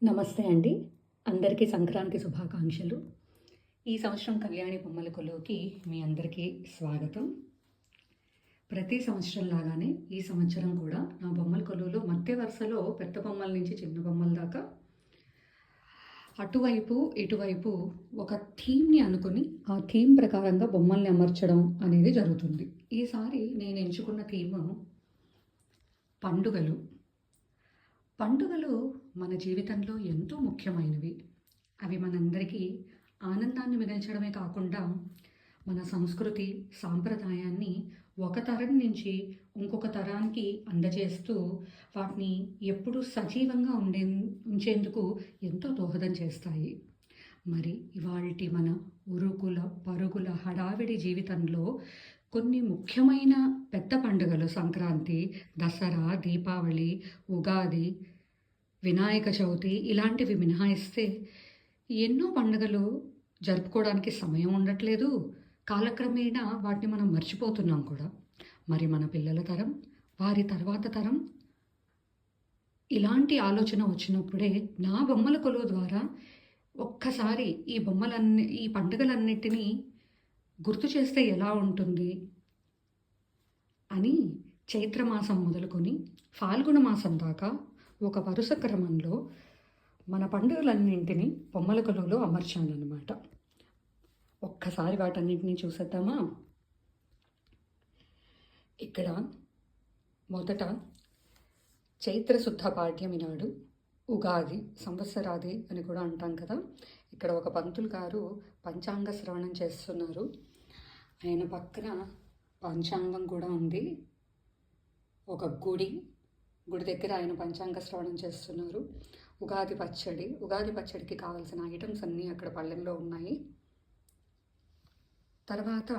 నమస్తే అండి. అందరికీ సంక్రాంతి శుభాకాంక్షలు. ఈ సంవత్సరం కళ్యాణి బొమ్మల కొలువుకి మీ అందరికీ స్వాగతం. ప్రతి సంవత్సరం లాగానే ఈ సంవత్సరం కూడా నా బొమ్మల కొలువులో మధ్య వరుసలో పెద్ద బొమ్మల నుంచి చిన్న బొమ్మల దాకా అటువైపు, ఇటువైపు ఒక థీమ్‌ని అనుకుని, ఆ థీమ్ ప్రకారంగా బొమ్మల్ని అమర్చడం అనేది జరుగుతుంది. ఈసారి నేను ఎంచుకున్న థీము పండుగలు. పండుగలు మన జీవితంలో ఎంతో ముఖ్యమైనవి. అవి మనందరికీ ఆనందాన్ని మిగల్చడమే కాకుండా, మన సంస్కృతి, సాంప్రదాయాన్ని ఒక తరం నుంచి ఇంకొక తరానికి అందజేస్తూ, వాటిని ఎప్పుడూ సజీవంగా ఉంచేందుకు ఎంతో దోహదం చేస్తాయి. మరి ఇవాల్టి మన ఉరుకుల, పరుగుల హడావిడి జీవితంలో కొన్ని ముఖ్యమైన పెద్ద పండుగలు సంక్రాంతి, దసరా, దీపావళి, ఉగాది, వినాయక చవితి ఇలాంటివి మినహాయిస్తే ఎన్నో పండుగలు జరుపుకోవడానికి సమయం ఉండట్లేదు. కాలక్రమేణా వాటిని మనం మర్చిపోతున్నాం కూడా. మరి మన పిల్లల తరం, వారి తర్వాత తరం ఇలాంటి ఆలోచన వచ్చినప్పుడే నా బొమ్మల కొలువు ద్వారా ఒక్కసారి ఈ పండుగలన్నిటినీ గుర్తు చేస్తే ఎలా ఉంటుంది అని చైత్రమాసం మొదలుకొని ఫాల్గుణ మాసం దాకా ఒక వరుస క్రమంలో మన పండుగలన్నింటినీ బొమ్మల కొలువులో అమర్చానన్నమాట. ఒక్కసారి వాటన్నింటినీ చూసేద్దామా? ఇక్కడ మొదట చైత్ర శుద్ధ పాడ్యమి నాడు ఉగాది, సంవత్సరాది అని కూడా అంటాం కదా. ఇక్కడ ఒక పంతులు గారు పంచాంగ శ్రవణం చేస్తున్నారు. ఆయన పక్కన పంచాంగం కూడా ఉంది. ఒక గుడి దగ్గర ఆయన పంచాంగ శ్రవణం చేస్తున్నారు. ఉగాది పచ్చడికి కావాల్సిన ఐటమ్స్ అన్నీ అక్కడ పళ్ళెంలో ఉన్నాయి. తర్వాత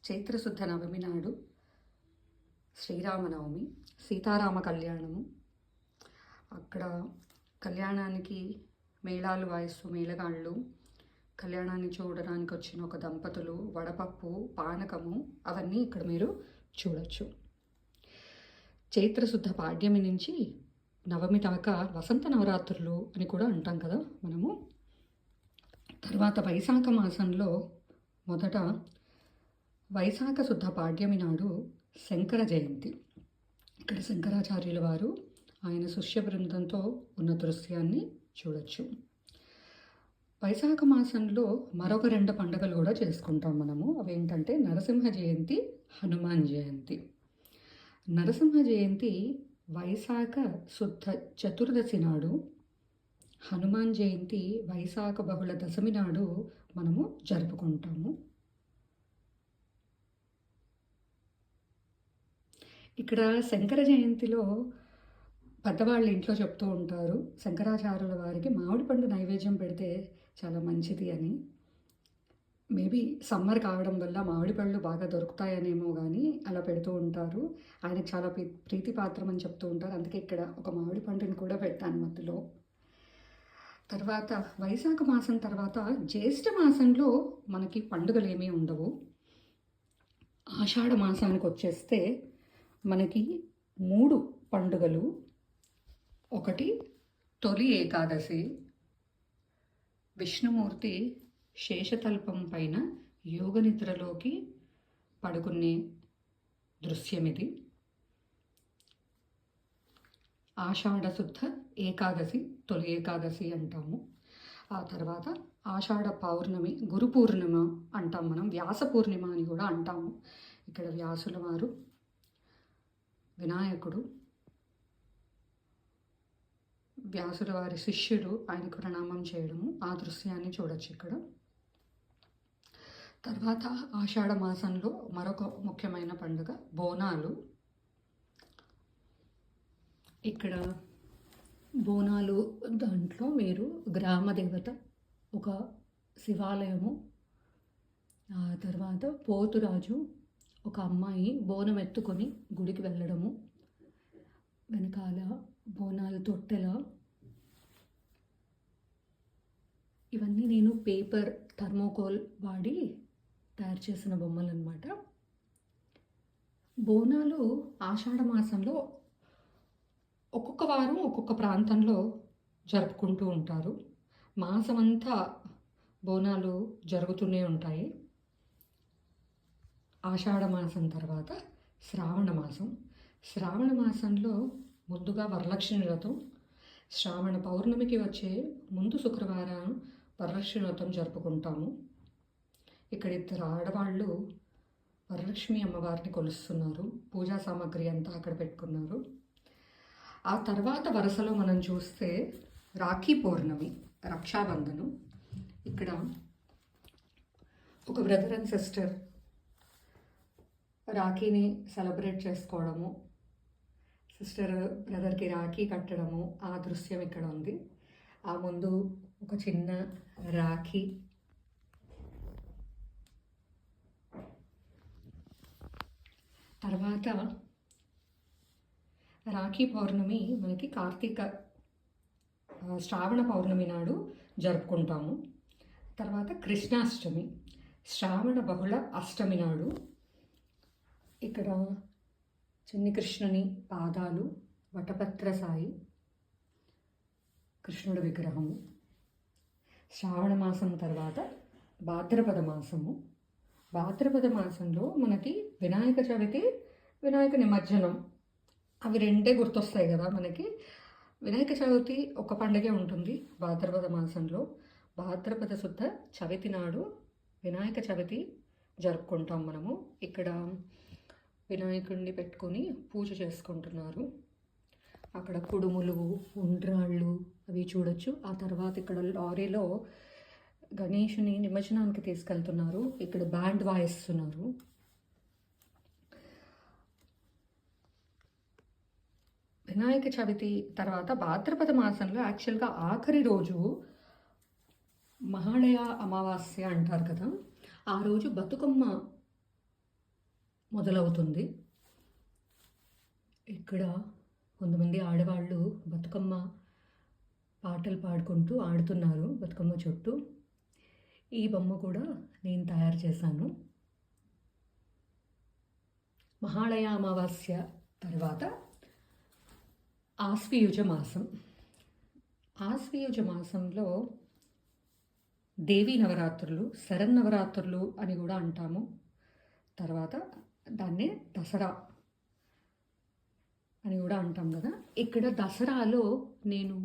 చైత్రశుద్ధ నవమి నాడు శ్రీరామనవమి, సీతారామ కళ్యాణము. అక్కడ కళ్యాణానికి మేళాలు వాయిస్తూ మేళగాళ్ళు, కళ్యాణాన్ని చూడడానికి వచ్చిన ఒక దంపతులు, వడపప్పు, పానకము అవన్నీ ఇక్కడ మీరు చూడొచ్చు. చైత్రశుద్ధ పాడ్యమి నుంచి నవమి దాకా వసంత నవరాత్రులు అని కూడా అంటాం కదా మనము. తర్వాత వైశాఖ మాసంలో మొదట వైశాఖ శుద్ధ పాడ్యమి నాడు శంకర జయంతి. ఇక్కడ శంకరాచార్యుల వారు ఆయన శిష్య బృందంతో ఉన్న దృశ్యాన్ని చూడొచ్చు. వైశాఖ మాసంలో మరొక 2 పండుగలు కూడా చేసుకుంటాం మనము. అవేంటంటే నరసింహ జయంతి, హనుమాన్ జయంతి. నరసింహ జయంతి వైశాఖ శుద్ధ చతుర్దశి నాడు, హనుమాన్ జయంతి వైశాఖ బహుళ దశమి నాడు మనము జరుపుకుంటాము. ఇక్కడ శంకర జయంతిలో పెద్దవాళ్ళు ఇంట్లో చెప్తూ ఉంటారు, శంకరాచార్యుల వారికి మామిడి పండు నైవేద్యం పెడితే చాలా మంచిది అని. మేబీ సమ్మర్ కావడం వల్ల మామిడి పళ్ళు బాగా దొరుకుతాయనేమో కానీ అలా పెడుతూ ఉంటారు. ఆయనకు చాలా ప్రీతిపాత్రం అని చెప్తూ ఉంటారు. అందుకే ఇక్కడ ఒక మామిడి పండుని కూడా పెట్టాను మధ్యలో. తర్వాత వైశాఖ మాసం తర్వాత జ్యేష్ఠ మాసంలో మనకి పండుగలు ఏమీ ఉండవు. ఆషాఢ మాసానికి వచ్చేస్తే మనకి 3 పండుగలు. ఒకటి తొలి ఏకాదశి, విష్ణుమూర్తి శేషతల్పం పైన యోగనిద్రలోకి పడుకునే దృశ్యం ఇది. ఆషాఢ శుద్ధ ఏకాదశి, తొలి ఏకాదశి అంటాము. ఆ తర్వాత ఆషాఢ పౌర్ణమి, గురు పూర్ణిమ అంటాం మనం. వ్యాస పూర్ణిమ అని కూడా అంటాము. ఇక్కడ వ్యాసుల వారు, వినాయకుడు, వ్యాసుల వారి శిష్యుడు ఆయనకు ప్రణామం చేయడము, ఆ దృశ్యాన్ని చూడొచ్చు ఇక్కడ. తర్వాత ఆషాఢ మాసంలో మరొక ముఖ్యమైన పండుగ బోనాలు. ఇక్కడ బోనాలు దాంట్లో మీరు గ్రామ దేవత, ఒక శివాలయము, ఆ తర్వాత పోతురాజు, ఒక అమ్మాయి బోనం ఎత్తుకొని గుడికి వెళ్ళడము, వెనకాల బోనాల తొట్టెల, ఇవన్నీ నేను పేపర్ థర్మోకోల్ వాడి తయారు చేసిన బొమ్మలు అన్నమాట. బోనాలు ఆషాఢ మాసంలో ఒక్కొక్క వారం ఒక్కొక్క ప్రాంతంలో జరుపుకుంటూ ఉంటారు. మాసమంతా బోనాలు జరుగుతూనే ఉంటాయి. ఆషాఢ మాసం తర్వాత శ్రావణ మాసం. శ్రావణ మాసంలో ముందుగా వరలక్ష్మి వ్రతం, శ్రావణ పౌర్ణమికి వచ్చే ముందు శుక్రవారం వరలక్ష్మి వ్రతం జరుపుకుంటాము. ఇక్కడ ఇద్దరు ఆడవాళ్ళు వరలక్ష్మి అమ్మవారిని కొలుస్తున్నారు. పూజా సామాగ్రి అంతా అక్కడ పెట్టుకున్నారు. ఆ తర్వాత వరుసలో మనం చూస్తే రాఖీ పౌర్ణమి, రక్షాబంధనం. ఇక్కడ ఒక బ్రదర్ అండ్ సిస్టర్ రాఖీని సెలబ్రేట్ చేసుకోవడము, సిస్టర్ బ్రదర్కి రాఖీ కట్టడము, ఆ దృశ్యం ఇక్కడ ఉంది. ఆ ముందు ఒక చిన్న రాఖీ, తర్వాత రాఖీ పౌర్ణమి మనకి శ్రావణ పౌర్ణమి నాడు జరుపుకుంటాము. తర్వాత కృష్ణాష్టమి, శ్రావణ బహుళ అష్టమి నాడు ఇక్కడ చిన్ని కృష్ణుని పాదాలు, వటపత్ర సాయి కృష్ణుడి విగ్రహము. శ్రావణ మాసం తర్వాత భాద్రపద మాసము. భాద్రపద మాసంలో మనకి వినాయక చవితి, వినాయక నిమజ్జనం, అవి రెండే గుర్తొస్తాయి కదా మనకి. వినాయక చవితి ఒక పండుగే ఉంటుంది భాద్రపద మాసంలో. భాద్రపద శుద్ధ చవితి నాడు వినాయక చవితి జరుపుకుంటాం మనము. ఇక్కడ వినాయకుడిని పెట్టుకొని పూజ చేసుకుంటున్నారు. అక్కడ కుడుములు, ఉండ్రాళ్ళు అవి చూడొచ్చు. ఆ తర్వాత ఇక్కడ లారీలో గణేషుని నిమజ్జనానికి తీసుకెళ్తున్నారు. ఇక్కడ బ్యాండ్ వాయిస్తున్నారు. వినాయక చవితి తర్వాత భాద్రపద మాసంలో యాక్చువల్గా ఆఖరి రోజు మహాళయ అమావాస్య అంటారు కదా, ఆ రోజు బతుకమ్మ మొదలవుతుంది. ఇక్కడ కొంతమంది ఆడవాళ్ళు బతుకమ్మ పాటలు పాడుకుంటూ ఆడుతున్నారు బతుకమ్మ చుట్టూ. ఈ బొమ్మ కూడా నేను తయారు చేశాను. మహాళయ అమావాస్య తర్వాత ఆశ్వయుజ మాసం. ఆశ్వయుజ మాసంలో దేవీ నవరాత్రులు, శరన్నవరాత్రులు అని కూడా అంటాము. తర్వాత దాన్నే దసరా అని కూడా అంటాం కదా. ఇక్కడ దసరాలో నేను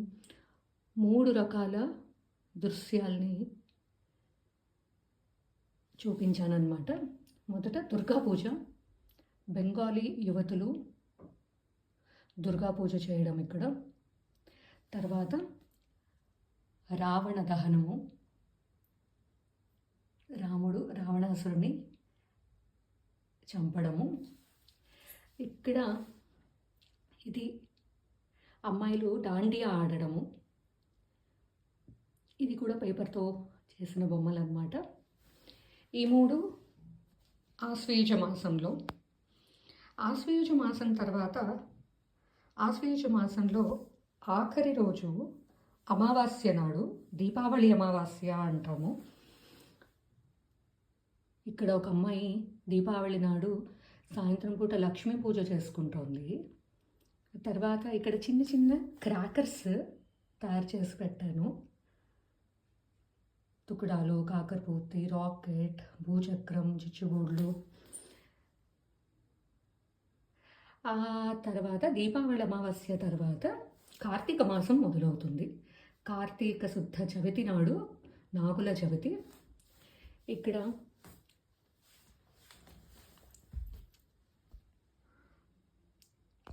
3 రకాల దృశ్యాల్ని చూపించానన్నమాట. మొదట దుర్గా పూజ. బెంగాలీ యువతులు దుర్గా పూజ చేయడం ఇక్కడ. తర్వాత రావణ దహనము, రాముడు రావణాసురుని చంపడము. ఇక్కడ ఇది అమ్మాయిలు దాండియా ఆడడము. ఇది కూడా పేపర్తో చేసిన బొమ్మలు అన్నమాట. ఈ 3 ఆశ్వయుజ మాసంలో. ఆశ్వయుజ మాసం తర్వాత ఆశ్వయుజ మాసంలో ఆఖరి రోజు అమావాస్య నాడు, దీపావళి అమావాస్య అంటాము. ఇక్కడ ఒక అమ్మాయి దీపావళి నాడు సాయంత్రం పూట లక్ష్మీ పూజ చేసుకుంటోంది. తర్వాత ఇక్కడ చిన్న చిన్న క్రాకర్స్ తయారు చేసి పెట్టాను. తుకుడాలు, కాకరపూర్తి, రాకెట్, భూచక్రం, చిచ్చుబూడ్లు. ఆ తర్వాత దీపావళి అమావాస్య తర్వాత కార్తీక మాసం మొదలవుతుంది. కార్తీక శుద్ధ చవితి నాడు నాగుల చవితి. ఇక్కడ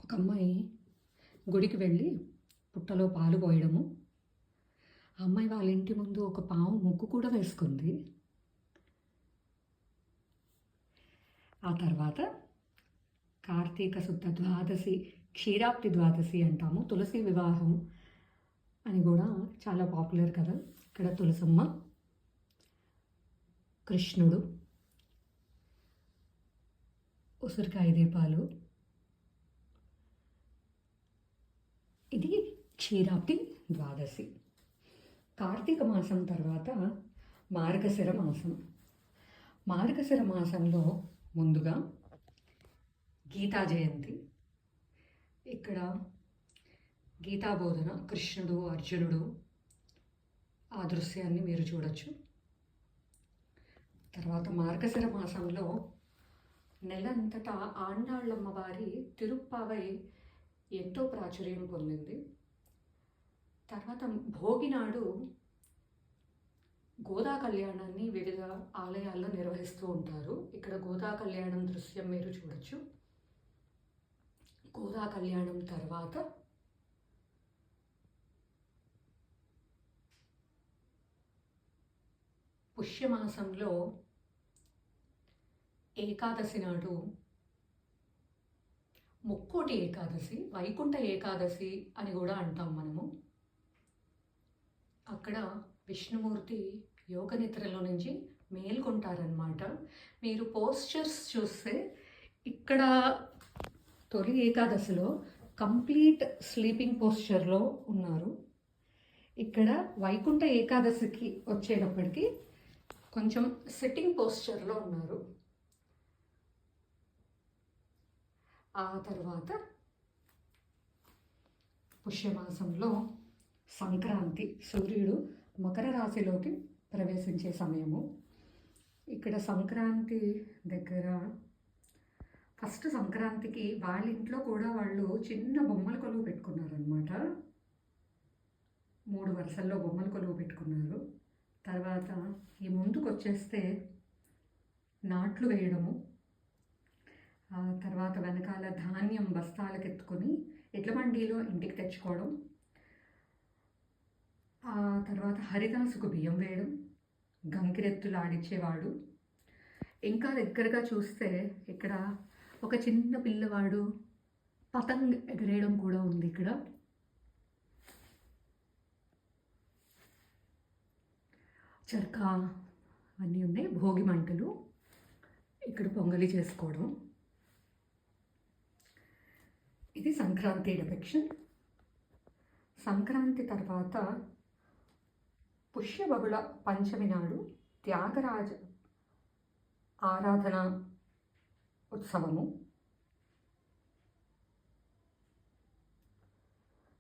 ఒక అమ్మాయి గుడికి వెళ్ళి పుట్టలో పాలు పోయడము. ఆ అమ్మాయి వాళ్ళ ఇంటి ముందు ఒక పాము ముగ్గు కూడా వేసుకుంది. ఆ తర్వాత కార్తీక శుద్ధ ద్వాదశి, క్షీరాబ్ది ద్వాదశి అంటాము. తులసి వివాహం అని కూడా చాలా పాపులర్ కదా. ఇక్కడ తులసమ్మ, కృష్ణుడు, ఉసిరికాయ దీపాలు. ఇది క్షీరాబ్ది ద్వాదశి. కార్తీక మాసం తర్వాత మార్గశిర మాసం. మార్గశిర మాసంలో ముందుగా గీతా జయంతి. ఇక్కడ గీతాబోధన, కృష్ణుడు అర్జునుడు ఆ దృశ్యాన్ని మీరు చూడొచ్చు. తర్వాత మార్గశిర మాసంలో నెలంతటా ఆండాళ్ళమ్మ వారి తిరుప్పావై ఎంతో ప్రాచుర్యం పొందింది. తర్వాత భోగి నాడు గోదా కళ్యాణాన్ని వివిధ ఆలయాల్లో నిర్వహిస్తూ ఉంటారు. ఇక్కడ గోదా కళ్యాణం దృశ్యం మీరు చూడొచ్చు. గోదా కళ్యాణం తర్వాత పుష్యమాసంలో ఏకాదశి నాడు ముక్కోటి ఏకాదశి, వైకుంఠ ఏకాదశి అని కూడా అంటాం మనము. అక్కడ విష్ణుమూర్తి యోగ నిద్రలో నుంచి మేల్కొంటారనమాట. మీరు పోస్చర్స్ చూస్తే ఇక్కడ తొలి ఏకాదశిలో కంప్లీట్ స్లీపింగ్ పోస్చర్లో ఉన్నారు. ఇక్కడ వైకుంఠ ఏకాదశికి వచ్చేటప్పటికి కొంచెం సిట్టింగ్ పోస్చర్లో ఉన్నారు. ఆ తర్వాత పుష్యమాసంలో సంక్రాంతి, సూర్యుడు మకర రాశిలోకి ప్రవేశించే సమయము. ఇక్కడ సంక్రాంతి దగ్గర ఫస్ట్ సంక్రాంతికి వాళ్ళ ఇంట్లో కూడా వాళ్ళు చిన్న బొమ్మల కొలువు పెట్టుకున్నారనమాట. 3 వరుసల్లో బొమ్మల కొలువు పెట్టుకున్నారు. తర్వాత ఈ ముందుకు వచ్చేస్తే నాట్లు వేయడము, ఆ తర్వాత వెనకాల ధాన్యం బస్తాలకు ఎత్తుకొని ఎడ్ల బండిలో ఇంటికి తెచ్చుకోవడం, ఆ తర్వాత హరిదాసుకు బియ్యం వేయడం, గంగిరెత్తులు ఆడించేవాడు. ఇంకా దగ్గరగా చూస్తే ఇక్కడ ఒక చిన్న పిల్లవాడు పతంగ్ ఎగరేయడం కూడా ఉంది. ఇక్కడ చరక అన్నీ ఉన్నాయి. భోగి మంటలు, ఇక్కడ పొంగలి చేసుకోవడం. ఇది సంక్రాంతి డిపిక్షన్. సంక్రాంతి తర్వాత పుష్యబహుళ పంచమి నాడు త్యాగరాజ ఆరాధన ఉత్సవము.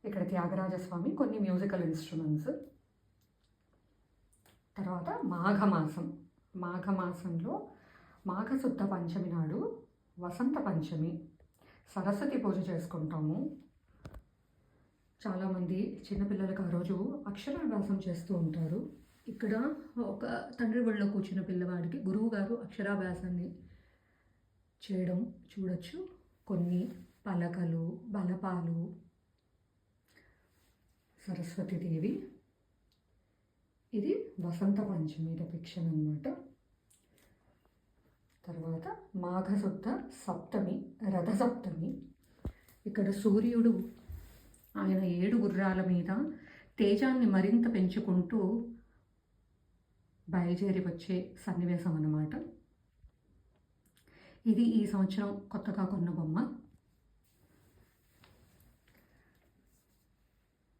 ఇక్కడ త్యాగరాజస్వామి, కొన్ని మ్యూజికల్ ఇన్స్ట్రుమెంట్స్. తర్వాత మాఘమాసం. మాఘమాసంలో మాఘశుద్ధ పంచమి నాడు వసంత పంచమి, సరస్వతి పూజ చేసుకుంటాము. చాలామంది చిన్నపిల్లలకు ఆ రోజు అక్షరాభ్యాసం చేస్తూ ఉంటారు. ఇక్కడ ఒక తండ్రి ఒళ్ళో కూర్చున్న పిల్లవాడికి గురువు గారు అక్షరాభ్యాసాన్ని చేయడం చూడొచ్చు. కొన్ని పలకలు, బలపాలు, సరస్వతీదేవి. ఇది వసంత పంచమి డిపిక్షన్ అన్నమాట. తర్వాత మాఘశుద్ధ సప్తమి, రథసప్తమి. ఇక్కడ సూర్యుడు ఆయన 7 గుర్రాల మీద తేజాన్ని మరింత పెంచుకుంటూ బయలుదేరి వచ్చే సన్నివేశం అన్నమాట. ఇది ఈ సంవత్సరం కొత్తగా కొన్న బొమ్మ.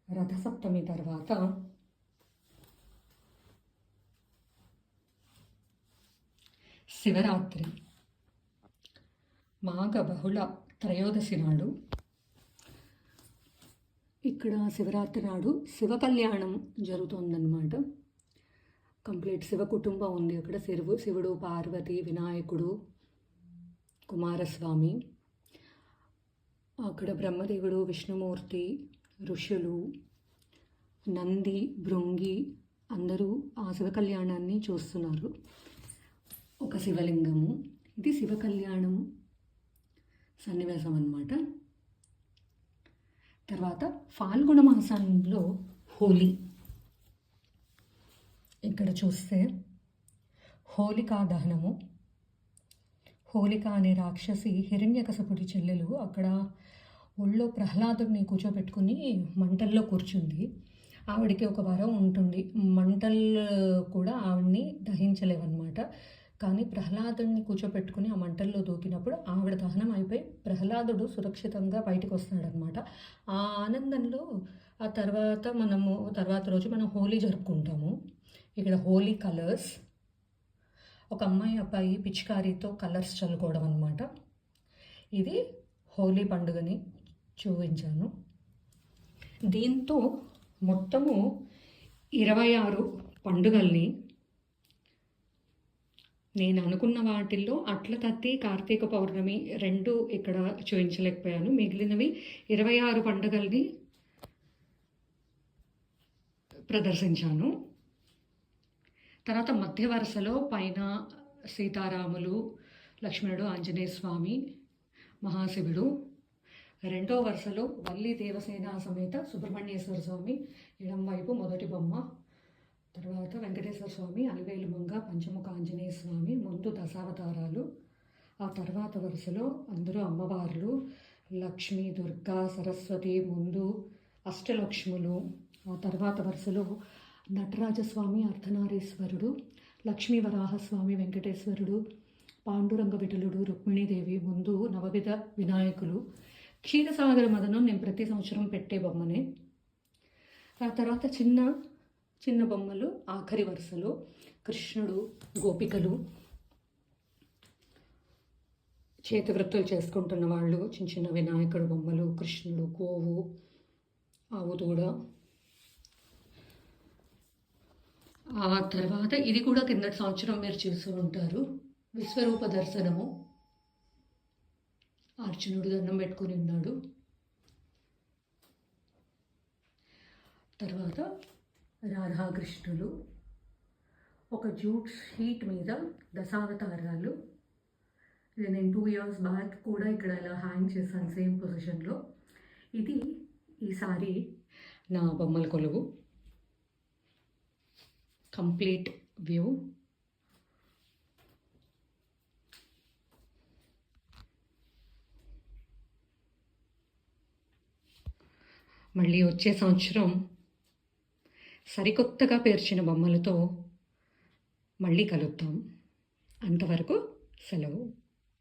రథసప్తమి తర్వాత శివరాత్రి, మాఘ బహుళ త్రయోదశి నాడు. ఇక్కడ శివరాత్రి నాడు శివ కళ్యాణం జరుగుతుందన్నమాట. కంప్లీట్ శివ కుటుంబం ఉంది అక్కడ. శివుడు, పార్వతి, వినాయకుడు, కుమారస్వామి, అక్కడ బ్రహ్మదేవుడు, విష్ణుమూర్తి, ఋషులు, నంది, భృంగి అందరూ ఆ శివ కళ్యాణాన్ని చూస్తున్నారు. ఒక శివలింగము. ఇది శివ కళ్యాణం సన్నివేశం అన్నమాట. తర్వాత ఫాల్గుణ మాసంలో హోలీ. ఇక్కడ చూస్తే హోలికా దహనము. హోలిక అనే రాక్షసి హిరణ్యకశపుడి చెల్లెలు అక్కడ ఒళ్ళో ప్రహ్లాదుడిని కూర్చోబెట్టుకుని మంటల్లో కూర్చుంది. ఆవిడికి ఒక వరం ఉంటుంది, మంటలు కూడా ఆవిడ్ని దహించలేవన్నమాట. కానీ ప్రహ్లాదుడిని కూర్చోపెట్టుకుని ఆ మంటల్లో దూకినప్పుడు ఆవిడ దహనం అయిపోయి ప్రహ్లాదుడు సురక్షితంగా బయటకు వస్తాడనమాట. ఆ ఆనందంలో ఆ తర్వాత రోజు మనం హోలీ జరుపుకుంటాము. ఇక్కడ హోలీ కలర్స్, ఒక అమ్మాయి అబ్బాయి పిచికారీతో కలర్స్ చల్లుకోవడం అన్నమాట. ఇది హోలీ పండుగని చూపించాను. దీంతో మొత్తము 26 పండుగల్ని నేను అనుకున్న వాటిల్లో అట్ల తద్ది, కార్తీక పౌర్ణమి 2 ఇక్కడ చూపించలేకపోయాను. మిగిలినవి 26 పండుగల్ని ప్రదర్శించాను. తర్వాత మధ్య వరుసలో పైన సీతారాములు, లక్ష్మణుడు, ఆంజనేయ స్వామి, మహాశివుడు. రెండో వరుసలో వల్లి దేవసేన సమేత సుబ్రహ్మణ్యేశ్వర స్వామి ఎడం వైపు మొదటి బొమ్మ. తర్వాత వెంకటేశ్వర స్వామి, అలివేలు మంగ, పంచముఖ ఆంజనేయ స్వామి, ముందు దశావతారాలు. ఆ తర్వాత వరుసలో అందరూ అమ్మవార్లు, లక్ష్మీ, దుర్గా, సరస్వతి, ముందు అష్టలక్ష్ములు. ఆ తర్వాత వరుసలో నటరాజస్వామి, అర్ధనారీశ్వరుడు, లక్ష్మీ వరాహస్వామి, వెంకటేశ్వరుడు, పాండురంగ విఠలుడు, రుక్మిణీదేవి, ముందు నవవిధ వినాయకులు. క్షీరసాగర మదనం నేను ప్రతి సంవత్సరం పెట్టే బొమ్మనే. ఆ తర్వాత చిన్న చిన్న బొమ్మలు ఆఖరి వరుసలో కృష్ణుడు, గోపికలు, చేతి వృత్తులు చేసుకుంటున్న వాళ్ళు, చిన్న చిన్న వినాయకుడు బొమ్మలు, కృష్ణుడు, గోవు, ఆవు దూడ. ఆ తర్వాత ఇది కూడా కిందటి సంవత్సరం మీరు చూసి ఉంటారు, విశ్వరూప దర్శనము. అర్జునుడు దండం పెట్టుకొని ఉన్నాడు. తర్వాత రాధాకృష్ణులు ఒక జూట్ షీట్ మీద దశావతారాలు. ఇది నేను 2 years బ్యాక్ కూడా ఇక్కడ ఇలా హ్యాంగ్ చేశాను సేమ్ పొజిషన్లో. ఇది ఈసారి నా బొమ్మల కొలువు కంప్లీట్ వ్యూ. మళ్ళీ వచ్చే సంవత్సరం సరికొత్తగా పేర్చిన బొమ్మలతో మళ్ళీ కలుద్దాం. అంతవరకు సెలవు.